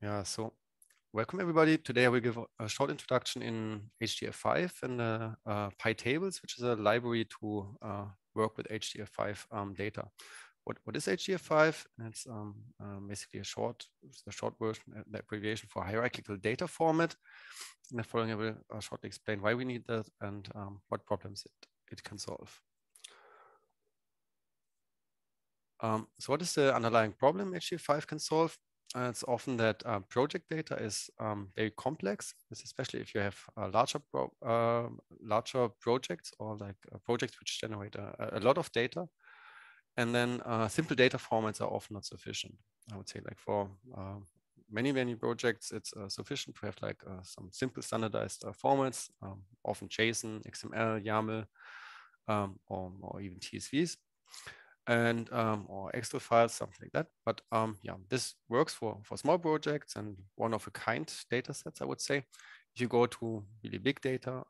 Yeah, so welcome everybody. Today I will give a short introduction in HDF5 and PyTables, which is a library to work with HDF5 data. What is HDF5? It's basically the short version, the abbreviation for hierarchical data format. In the following, I will shortly explain why we need that and what problems it can solve. So what is the underlying problem HDF5 can solve? It's often that project data is very complex, especially if you have larger projects or like projects which generate a lot of data. And then simple data formats are often not sufficient. I would say like for many projects, it's sufficient to have like some simple standardized formats, often JSON, XML, YAML, or even TSVs. And or extra files, something like that. But yeah, this works for small projects and one-of-a-kind data sets, I would say. If you go to really big data,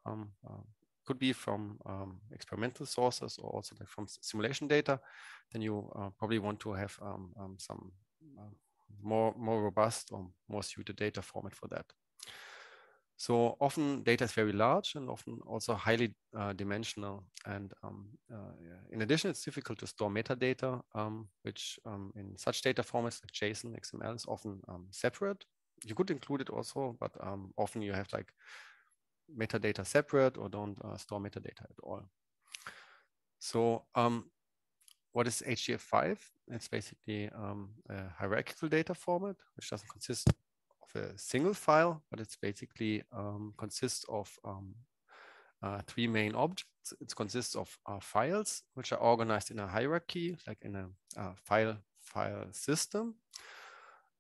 could be from experimental sources or also like from simulation data, then you probably want to have some more robust or more suited data format for that. So often data is very large and often also highly dimensional. And in addition, it's difficult to store metadata, which in such data formats like JSON, XML is often separate. You could include it also, but often you have like metadata separate or don't store metadata at all. So what is HDF5? It's basically a hierarchical data format, which doesn't consist of a single file, but it's basically consists of three main objects. It consists of files, which are organized in a hierarchy, like in a file system.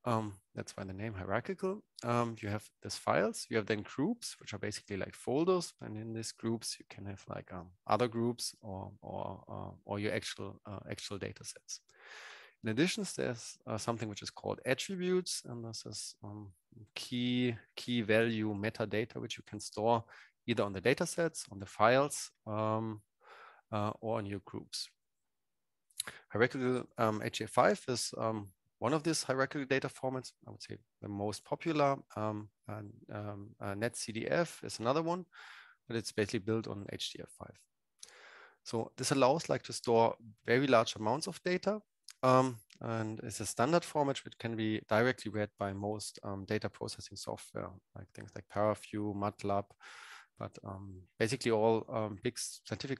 That's why the name hierarchical. You have these files. You have then groups, which are basically like folders, and in these groups you can have like other groups or your actual data sets. In addition, there's something which is called attributes, and this is key value metadata, which you can store either on the data sets, on the files, or on your groups. Hierarchical HDF5 is one of these hierarchical data formats. I would say the most popular. NetCDF is another one, but it's basically built on HDF5. So this allows like to store very large amounts of data. And it's a standard format which can be directly read by most data processing software, like things like ParaView, MATLAB, but basically all big scientific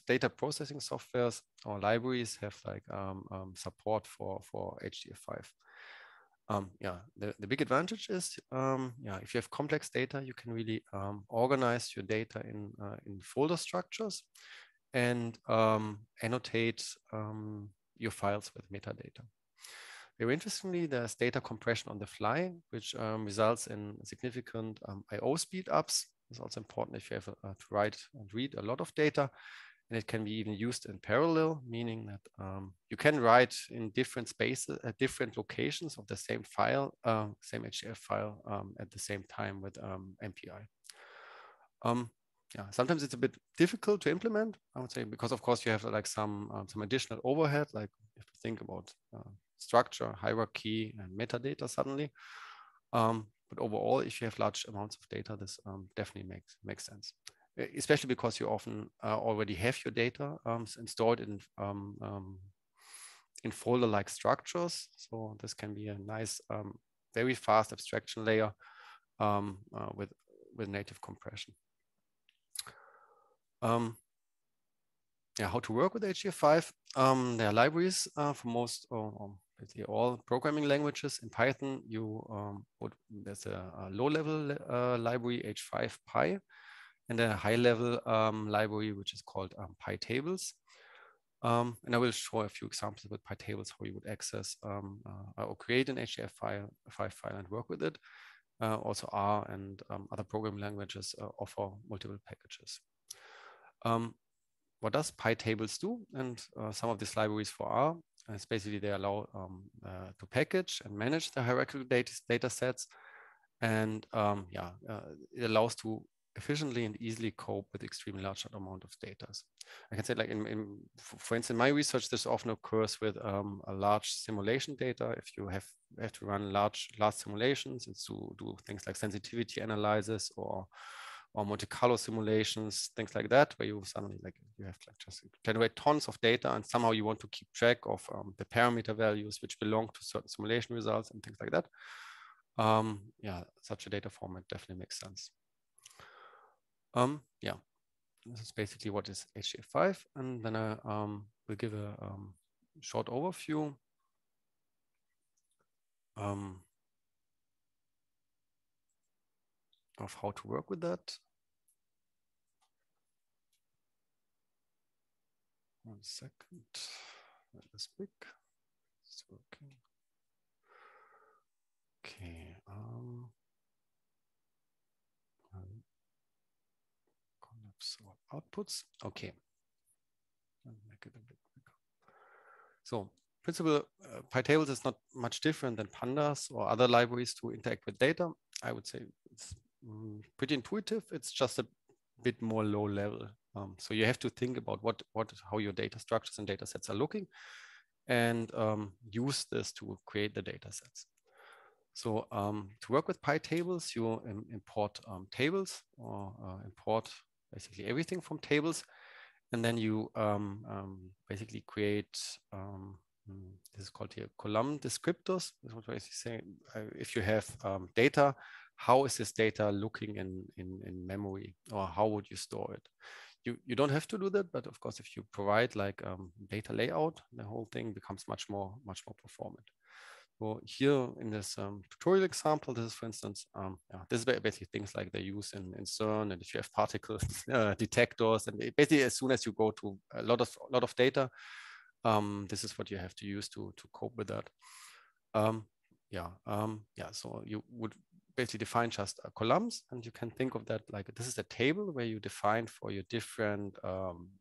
data processing softwares or libraries have like support for HDF5. Yeah, the big advantage is, yeah, if you have complex data, you can really organize your data in folder structures and annotate your files with metadata. Very interestingly, there's data compression on the fly, which results in significant I/O speed ups. It's also important if you have to write and read a lot of data, and it can be even used in parallel, meaning that you can write in different spaces at different locations of the same file, same HDF file at the same time with MPI. Yeah, sometimes it's a bit difficult to implement, I would say, because of course you have like some additional overhead, like if you think about structure, hierarchy, and metadata suddenly. But overall, if you have large amounts of data, this definitely makes sense, especially because you often already have your data stored in folder-like structures. So this can be a nice, very fast abstraction layer with native compression. Yeah, how to work with HDF5? There are libraries for most, basically all programming languages. In Python, there's a low-level library, H5Py, and a high-level library which is called PyTables. And I will show a few examples with PyTables how you would access or create an HDF5 file and work with it. Also R and other programming languages offer multiple packages. What does PyTables do? And some of these libraries for R, is basically they allow to package and manage the hierarchical data sets. And yeah, it allows to efficiently and easily cope with extremely large amount of data. I can say, like for instance, my research, this often occurs with a large simulation data. If you have to run large simulations and to do things like sensitivity analysis or Monte Carlo simulations, things like that, where you suddenly you have just generate tons of data, and somehow you want to keep track of the parameter values which belong to certain simulation results and things like that. Yeah, such a data format definitely makes sense. Yeah, this is basically what is HDF5, and then I will give a short overview. Of how to work with that. One second. Let us pick. It's working. Okay. Collapse our outputs. Okay. Make it a bit bigger. So, principle, PyTables is not much different than Pandas or other libraries to interact with data. I would say it's pretty intuitive. It's just a bit more low level. So you have to think about how your data structures and data sets are looking, and use this to create the data sets. So to work with PyTables, you import tables or import basically everything from tables, and then you basically create this is called here column descriptors. This is what I say. If you have data, how is this data looking in memory, or how would you store it? You don't have to do that, but of course, if you provide like data layout, the whole thing becomes much more performant. So here in this tutorial example, this is, for instance, this is basically things like they use in CERN, and if you have particle detectors, and basically as soon as you go to a lot of data, this is what you have to use to cope with that. So you would basically define just columns, and you can think of that like this is a table where you define for your different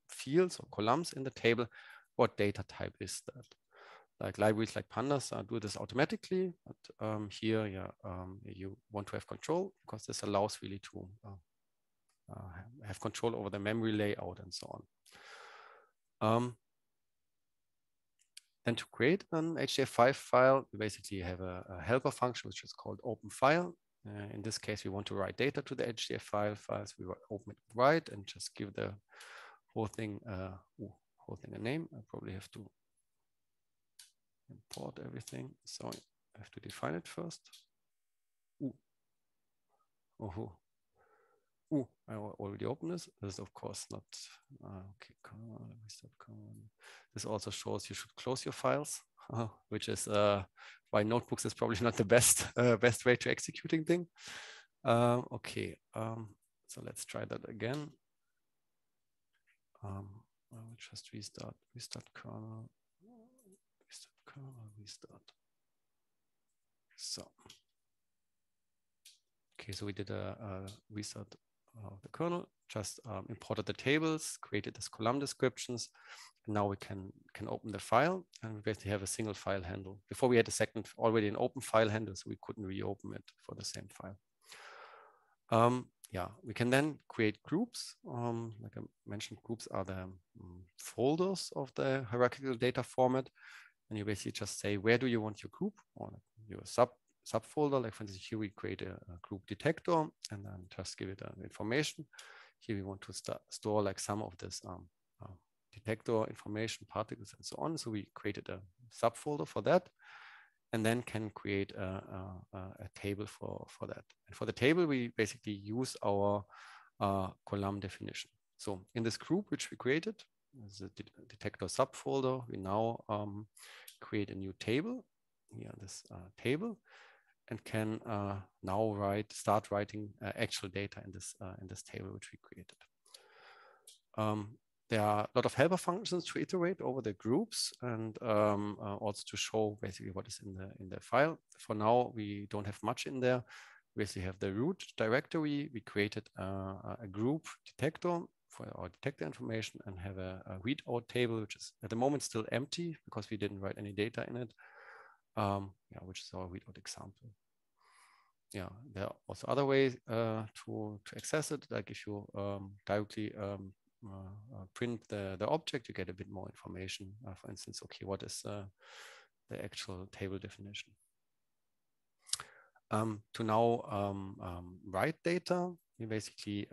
fields or columns in the table what data type is that. Like libraries like Pandas do this automatically, but here, you want to have control, because this allows really to have control over the memory layout and so on. Then to create an HDF5 file, we basically have a helper function which is called openFile. In this case, we want to write data to the HDF5 files. We open it write and just give the whole thing a name. I probably have to import everything, so I have to define it first. I already opened this. This is of course not okay. This also shows you should close your files, which is why notebooks is probably not the best best way to executing thing. Okay, so let's try that again. I will just restart kernel. Restart. So, okay, so we did a restart of the kernel, just imported the tables, created this column descriptions, and now we can open the file, and we basically have a single file handle. Before we had a second, already an open file handle, so we couldn't reopen it for the same file. We can then create groups. Like I mentioned, groups are the folders of the hierarchical data format. And you basically just say, where do you want your group or your subfolder? Like for instance, here we create a group detector and then just give it information. Here we want to store like some of this detector information, particles, and so on. So we created a subfolder for that, and then can create a table for that. And for the table, we basically use our column definition. So in this group which we created, the detector subfolder, we now create a new table, here this table, and can now start writing actual data in this table which we created. There are a lot of helper functions to iterate over the groups, and also to show basically what is in the file. For now, we don't have much in there. We basically have the root directory. We created a group detector for our detector information, and have a readout table, which is at the moment still empty because we didn't write any data in it, which is our readout example. yeah, there are also other ways to access it. Like if you directly print the object, you get a bit more information. For instance, okay, what is the actual table definition? To now write data, we basically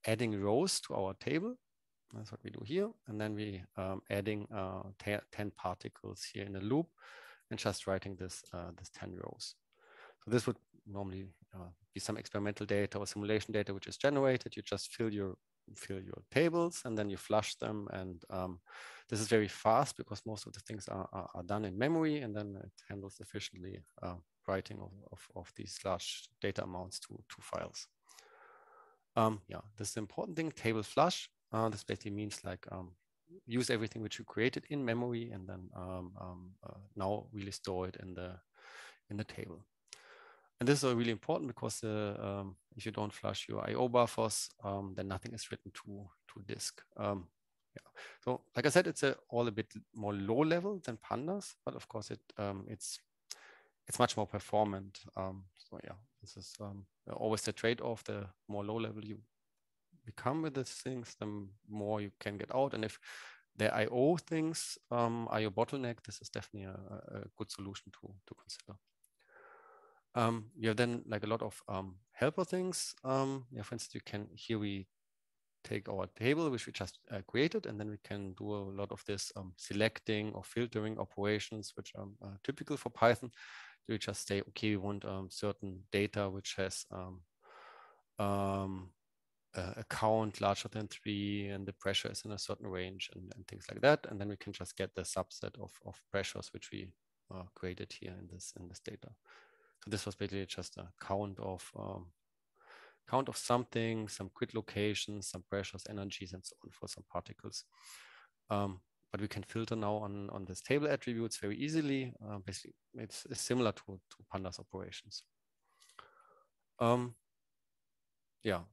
adding rows to our table. That's what we do here. And then we adding 10 particles here in a loop and just writing this 10 rows. So this would normally be some experimental data or simulation data which is generated. You just fill your tables and then you flush them. And this is very fast because most of the things are done in memory, and then it handles efficiently writing of these large data amounts to files. Yeah, this is the important thing, table flush. This basically means like use everything which you created in memory and then now really store it in the table. And this is really important because if you don't flush your I/O buffers, then nothing is written to disk. Yeah. So, like I said, it's all a bit more low level than pandas, but of course it's much more performant. So yeah, this is always the trade-off. The more low level you become with these things, the more you can get out. And if the I/O things are your bottleneck, this is definitely a good solution to consider. You have then like a lot of helper things. Yeah, for instance, here we take our table, which we just created, and then we can do a lot of this selecting or filtering operations, which are typical for Python. We just say, okay, we want certain data which has a count larger than 3 and the pressure is in a certain range and things like that. And then we can just get the subset of pressures which we created here in this data. So this was basically just a count of something, some grid locations, some pressures, energies, and so on for some particles. But we can filter now on this table attributes very easily. Basically, it's similar to pandas operations. Yeah.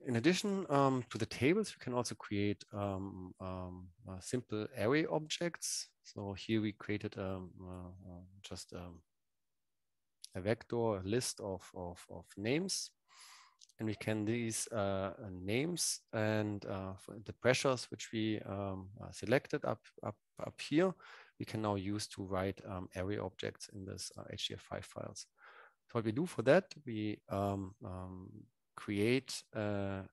In addition to the tables, we can also create simple array objects. So here we created just a vector, a list of names. And we can these names and the pressures which we selected up here, we can now use to write array objects in this HDF5 files. So what we do for that, we create a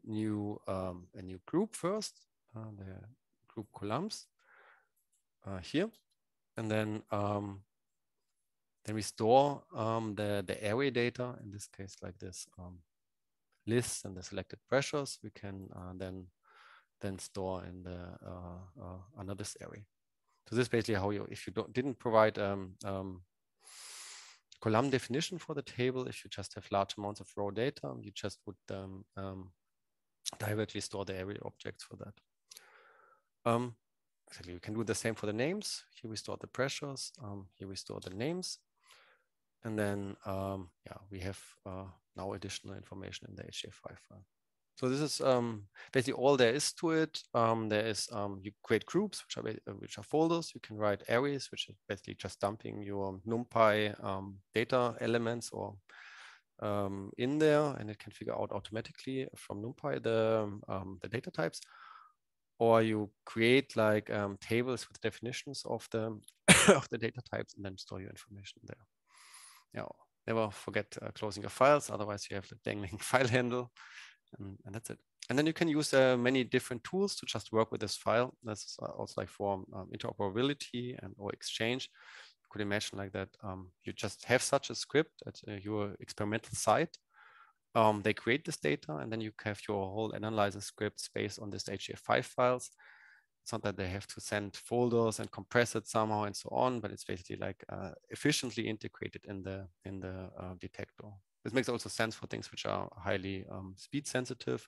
new group first, the group columns here, and then we store the array data, in this case like this list and the selected pressures. We can then store in the under this array. So this is basically how you, if you didn't provide column definition for the table, if you just have large amounts of raw data, you just would directly store the array objects for that. Exactly, we can do the same for the names. Here we store the pressures. Here we store the names. And then, yeah, we have now additional information in the HDF5 file. So this is basically all there is to it. There is you create groups, which are folders. You can write arrays, which is basically just dumping your NumPy data elements or in there, and it can figure out automatically from NumPy the data types. Or you create like tables with definitions of the of the data types, and then store your information there. Yeah, never forget closing your files, otherwise you have the dangling file handle, and that's it. And then you can use many different tools to just work with this file. That's also like for interoperability and or exchange. You could imagine like that you just have such a script at your experimental site. They create this data, and then you have your whole analyzer scripts based on this HDF5 files. It's not that they have to send folders and compress it somehow and so on, but it's basically like efficiently integrated in the detector. This makes also sense for things which are highly speed sensitive.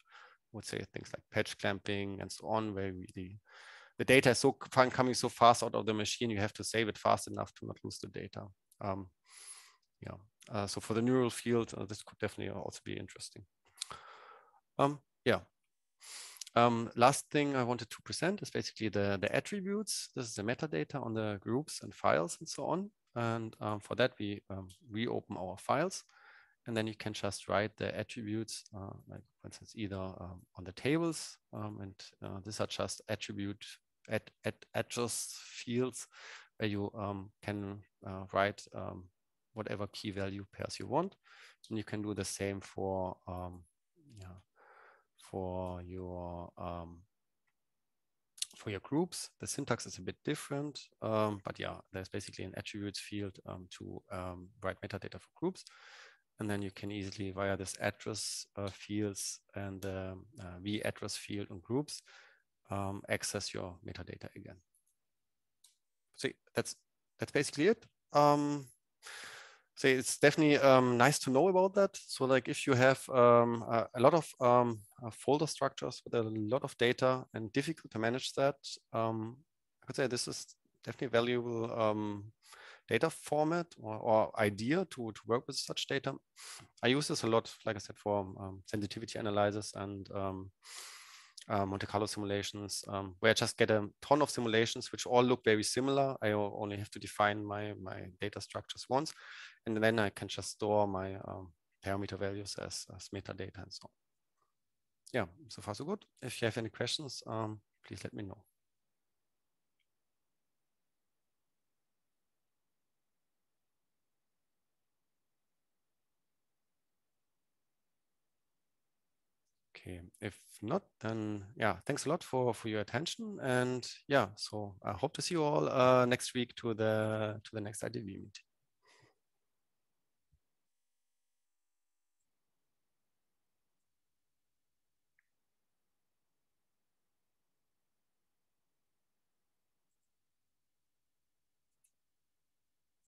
I would say things like patch clamping and so on, where the data is so coming so fast out of the machine, you have to save it fast enough to not lose the data. Yeah. So for the neural field, this could definitely also be interesting. Yeah. Last thing I wanted to present is basically the attributes. This is the metadata on the groups and files and so on. And for that, we reopen our files. And then you can just write the attributes, like for instance, either on the tables. And these are just attribute address fields where you can write whatever key value pairs you want. And you can do the same for your groups. The syntax is a bit different, but yeah, there's basically an attributes field to write metadata for groups. And then you can easily, via this address fields and the v-address field and groups, access your metadata again. So that's basically it. So it's definitely nice to know about that. So like if you have a lot of folder structures with a lot of data and difficult to manage that, I could say this is definitely valuable data format or idea to work with such data. I use this a lot, like I said, for sensitivity analysis and Monte Carlo simulations, where I just get a ton of simulations which all look very similar. I only have to define my data structures once, and then I can just store my parameter values as metadata and so on. Yeah, so far so good. If you have any questions, please let me know. Okay, if not, then yeah, thanks a lot for your attention, and yeah, so I hope to see you all next week to the next IDV meeting.